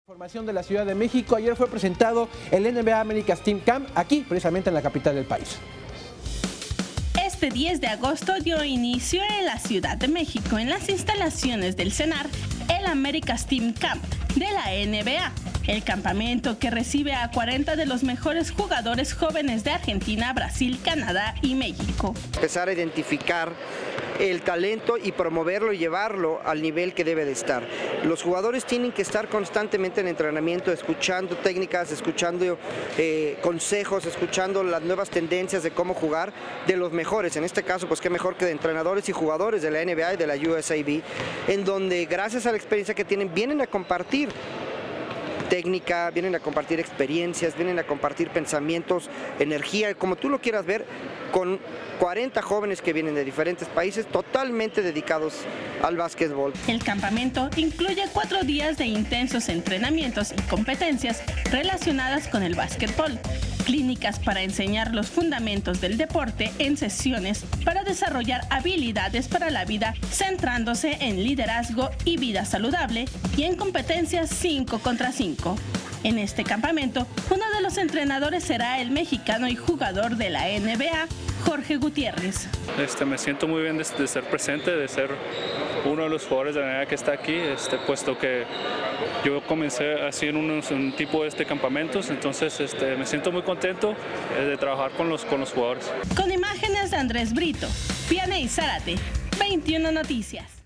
Información de la Ciudad de México. Ayer fue presentado el NBA America's Team Camp aquí, precisamente en la capital del país. Este 10 de agosto dio inicio en la Ciudad de México, en las instalaciones del CENAR, el America's Team Camp de la NBA, el campamento que recibe a 40 de los mejores jugadores jóvenes de Argentina, Brasil, Canadá y México. Empezar a identificar el talento y promoverlo y llevarlo al nivel que debe de estar. Los jugadores tienen que estar constantemente en entrenamiento, escuchando técnicas, escuchando consejos, escuchando las nuevas tendencias de cómo jugar de los mejores. En este caso, pues qué mejor que de entrenadores y jugadores de la NBA y de la USAB, en donde gracias a la experiencia que tienen, vienen a compartir técnica, vienen a compartir experiencias, vienen a compartir pensamientos, energía, como tú lo quieras ver, con 40 jóvenes que vienen de diferentes países totalmente dedicados al básquetbol. El campamento incluye 4 días de intensos entrenamientos y competencias relacionadas con el básquetbol, clínicas para enseñar los fundamentos del deporte en sesiones para desarrollar habilidades para la vida, centrándose en liderazgo y vida saludable y en competencias 5 contra 5. En este campamento, uno de los entrenadores será el mexicano y jugador de la NBA, Jorge Gutiérrez. Me siento muy bien de ser presente, de ser uno de los jugadores de la NBA que está aquí, puesto que yo comencé así en un tipo de campamentos, entonces me siento muy contento de trabajar con los jugadores. Con imágenes de Andrés Brito, Vianey Zárate, 21 Noticias.